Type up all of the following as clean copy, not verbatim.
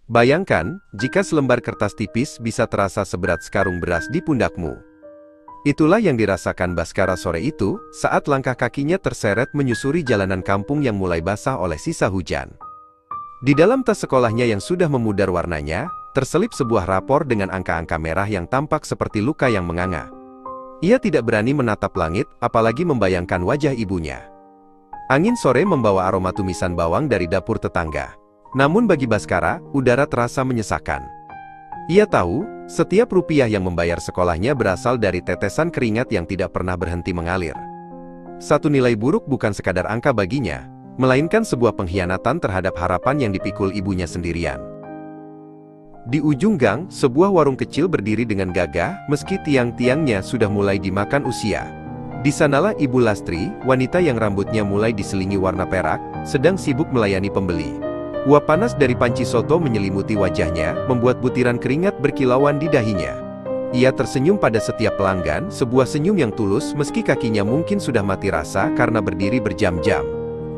Bayangkan, jika selembar kertas tipis bisa terasa seberat sekarung beras di pundakmu. Itulah yang dirasakan Baskara sore itu, saat langkah kakinya terseret menyusuri jalanan kampung yang mulai basah oleh sisa hujan. Di dalam tas sekolahnya yang sudah memudar warnanya, terselip sebuah rapor dengan angka-angka merah yang tampak seperti luka yang menganga. Ia tidak berani menatap langit, apalagi membayangkan wajah ibunya. Angin sore membawa aroma tumisan bawang dari dapur tetangga. Namun bagi Baskara, udara terasa menyesakan. Ia tahu, setiap rupiah yang membayar sekolahnya berasal dari tetesan keringat yang tidak pernah berhenti mengalir. Satu nilai buruk bukan sekadar angka baginya, melainkan sebuah pengkhianatan terhadap harapan yang dipikul ibunya sendirian. Di ujung gang, sebuah warung kecil berdiri dengan gagah, meski tiang-tiangnya sudah mulai dimakan usia. Di sanalah Ibu Lastri, wanita yang rambutnya mulai diselingi warna perak, sedang sibuk melayani pembeli. Uap panas dari panci soto menyelimuti wajahnya, membuat butiran keringat berkilauan di dahinya. Ia tersenyum pada setiap pelanggan, sebuah senyum yang tulus meski kakinya mungkin sudah mati rasa karena berdiri berjam-jam.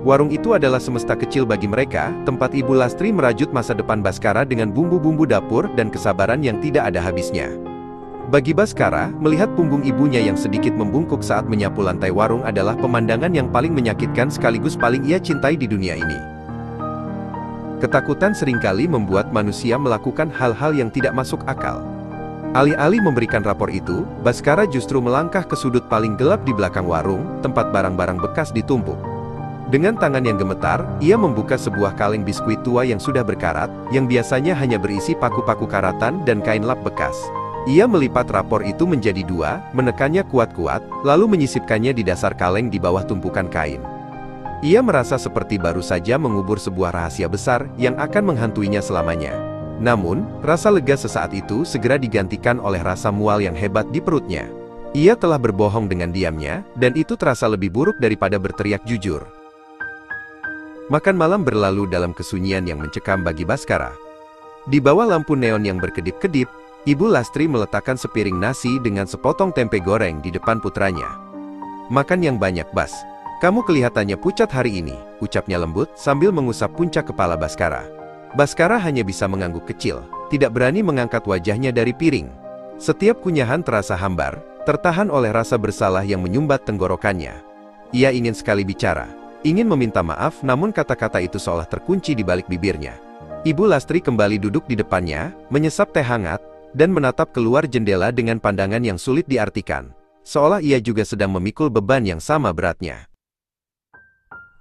Warung itu adalah semesta kecil bagi mereka, tempat Ibu Lastri merajut masa depan Baskara dengan bumbu-bumbu dapur dan kesabaran yang tidak ada habisnya. Bagi Baskara, melihat punggung ibunya yang sedikit membungkuk saat menyapu lantai warung adalah pemandangan yang paling menyakitkan sekaligus paling ia cintai di dunia ini. Ketakutan seringkali membuat manusia melakukan hal-hal yang tidak masuk akal. Alih-alih memberikan rapor itu, Baskara justru melangkah ke sudut paling gelap di belakang warung, tempat barang-barang bekas ditumpuk. Dengan tangan yang gemetar, ia membuka sebuah kaleng biskuit tua yang sudah berkarat, yang biasanya hanya berisi paku-paku karatan dan kain lap bekas. Ia melipat rapor itu menjadi dua, menekannya kuat-kuat, lalu menyisipkannya di dasar kaleng di bawah tumpukan kain. Ia merasa seperti baru saja mengubur sebuah rahasia besar yang akan menghantuinya selamanya. Namun, rasa lega sesaat itu segera digantikan oleh rasa mual yang hebat di perutnya. Ia telah berbohong dengan diamnya, dan itu terasa lebih buruk daripada berteriak jujur. Makan malam berlalu dalam kesunyian yang mencekam bagi Baskara. Di bawah lampu neon yang berkedip-kedip, Ibu Lastri meletakkan sepiring nasi dengan sepotong tempe goreng di depan putranya. "Makan yang banyak, Bas. Kamu kelihatannya pucat hari ini," ucapnya lembut sambil mengusap puncak kepala Baskara. Baskara hanya bisa mengangguk kecil, tidak berani mengangkat wajahnya dari piring. Setiap kunyahan terasa hambar, tertahan oleh rasa bersalah yang menyumbat tenggorokannya. Ia ingin sekali bicara, ingin meminta maaf, namun kata-kata itu seolah terkunci di balik bibirnya. Ibu Lastri kembali duduk di depannya, menyesap teh hangat, dan menatap keluar jendela dengan pandangan yang sulit diartikan, seolah ia juga sedang memikul beban yang sama beratnya.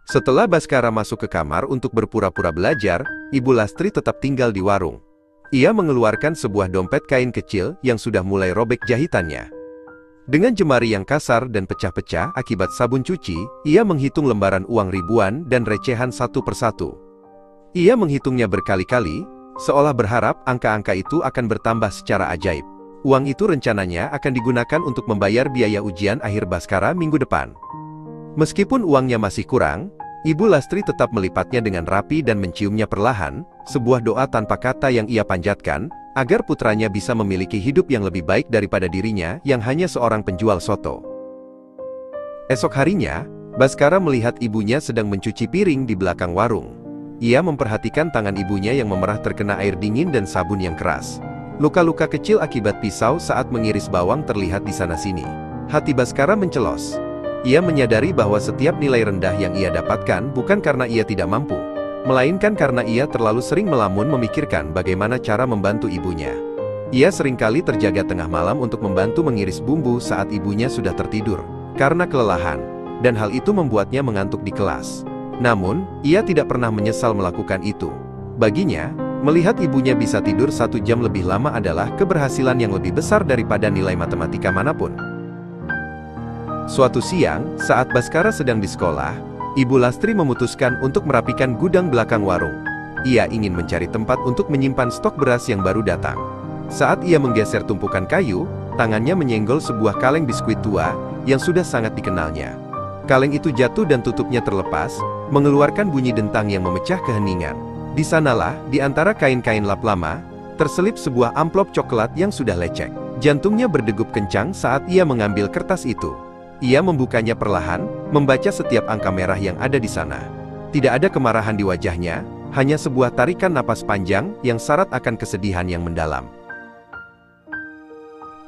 Setelah Baskara masuk ke kamar untuk berpura-pura belajar, Ibu Lastri tetap tinggal di warung. Ia mengeluarkan sebuah dompet kain kecil yang sudah mulai robek jahitannya. Dengan jemari yang kasar dan pecah-pecah akibat sabun cuci, ia menghitung lembaran uang ribuan dan recehan satu persatu. Ia menghitungnya berkali-kali, seolah berharap angka-angka itu akan bertambah secara ajaib. Uang itu rencananya akan digunakan untuk membayar biaya ujian akhir Baskara minggu depan. Meskipun uangnya masih kurang, Ibu Lastri tetap melipatnya dengan rapi dan menciumnya perlahan, sebuah doa tanpa kata yang ia panjatkan, agar putranya bisa memiliki hidup yang lebih baik daripada dirinya yang hanya seorang penjual soto. Esok harinya, Baskara melihat ibunya sedang mencuci piring di belakang warung. Ia memperhatikan tangan ibunya yang memerah terkena air dingin dan sabun yang keras. Luka-luka kecil akibat pisau saat mengiris bawang terlihat di sana-sini. Hati Baskara mencelos. Ia menyadari bahwa setiap nilai rendah yang ia dapatkan bukan karena ia tidak mampu, melainkan karena ia terlalu sering melamun memikirkan bagaimana cara membantu ibunya. Ia seringkali terjaga tengah malam untuk membantu mengiris bumbu saat ibunya sudah tertidur, karena kelelahan, dan hal itu membuatnya mengantuk di kelas. Namun, ia tidak pernah menyesal melakukan itu. Baginya, melihat ibunya bisa tidur 1 jam lebih lama adalah keberhasilan yang lebih besar daripada nilai matematika manapun. Suatu siang, saat Baskara sedang di sekolah, Ibu Lastri memutuskan untuk merapikan gudang belakang warung. Ia ingin mencari tempat untuk menyimpan stok beras yang baru datang. Saat ia menggeser tumpukan kayu, tangannya menyenggol sebuah kaleng biskuit tua yang sudah sangat dikenalnya. Kaleng itu jatuh dan tutupnya terlepas, mengeluarkan bunyi dentang yang memecah keheningan. Di sanalah, di antara kain-kain lap lama, terselip sebuah amplop coklat yang sudah lecek. Jantungnya berdegup kencang saat ia mengambil kertas itu. Ia membukanya perlahan, membaca setiap angka merah yang ada di sana. Tidak ada kemarahan di wajahnya, hanya sebuah tarikan napas panjang yang syarat akan kesedihan yang mendalam.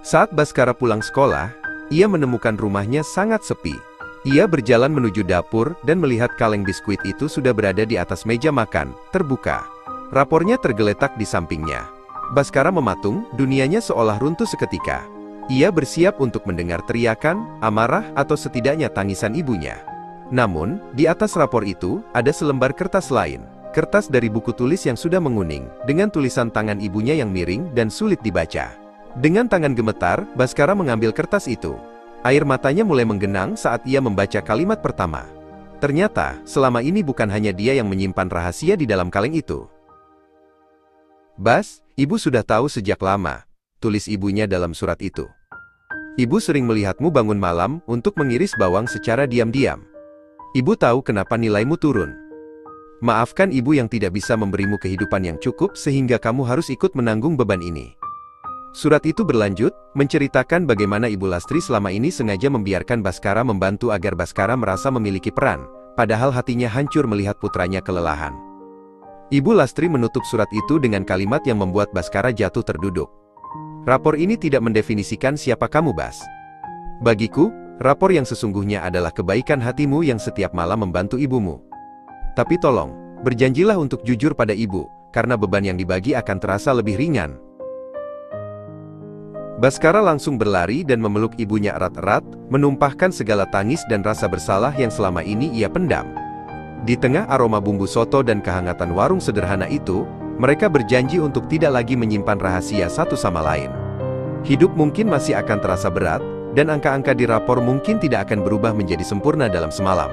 Saat Bhaskara pulang sekolah, ia menemukan rumahnya sangat sepi. Ia berjalan menuju dapur dan melihat kaleng biskuit itu sudah berada di atas meja makan, terbuka. Rapornya tergeletak di sampingnya. Bhaskara mematung, dunianya seolah runtuh seketika. Ia bersiap untuk mendengar teriakan, amarah, atau setidaknya tangisan ibunya. Namun, di atas rapor itu, ada selembar kertas lain. Kertas dari buku tulis yang sudah menguning, dengan tulisan tangan ibunya yang miring dan sulit dibaca. Dengan tangan gemetar, Bhaskara mengambil kertas itu. Air matanya mulai menggenang saat ia membaca kalimat pertama. Ternyata, selama ini bukan hanya dia yang menyimpan rahasia di dalam kaleng itu. "Bas, ibu sudah tahu sejak lama," tulis ibunya dalam surat itu. "Ibu sering melihatmu bangun malam untuk mengiris bawang secara diam-diam. Ibu tahu kenapa nilaimu turun. Maafkan ibu yang tidak bisa memberimu kehidupan yang cukup sehingga kamu harus ikut menanggung beban ini." Surat itu berlanjut, menceritakan bagaimana Ibu Lastri selama ini sengaja membiarkan Bhaskara membantu agar Bhaskara merasa memiliki peran, padahal hatinya hancur melihat putranya kelelahan. Ibu Lastri menutup surat itu dengan kalimat yang membuat Bhaskara jatuh terduduk. "Rapor ini tidak mendefinisikan siapa kamu, Bas. Bagiku, rapor yang sesungguhnya adalah kebaikan hatimu yang setiap malam membantu ibumu. Tapi tolong, berjanjilah untuk jujur pada ibu, karena beban yang dibagi akan terasa lebih ringan." Bhaskara langsung berlari dan memeluk ibunya erat-erat, menumpahkan segala tangis dan rasa bersalah yang selama ini ia pendam. Di tengah aroma bumbu soto dan kehangatan warung sederhana itu, mereka berjanji untuk tidak lagi menyimpan rahasia satu sama lain. Hidup mungkin masih akan terasa berat, dan angka-angka di rapor mungkin tidak akan berubah menjadi sempurna dalam semalam.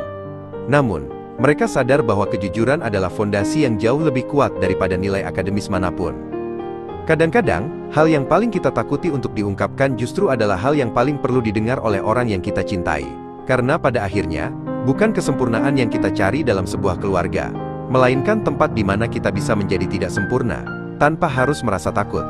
Namun, mereka sadar bahwa kejujuran adalah fondasi yang jauh lebih kuat daripada nilai akademis manapun. Kadang-kadang, hal yang paling kita takuti untuk diungkapkan justru adalah hal yang paling perlu didengar oleh orang yang kita cintai. Karena pada akhirnya, bukan kesempurnaan yang kita cari dalam sebuah keluarga, melainkan tempat di mana kita bisa menjadi tidak sempurna, tanpa harus merasa takut.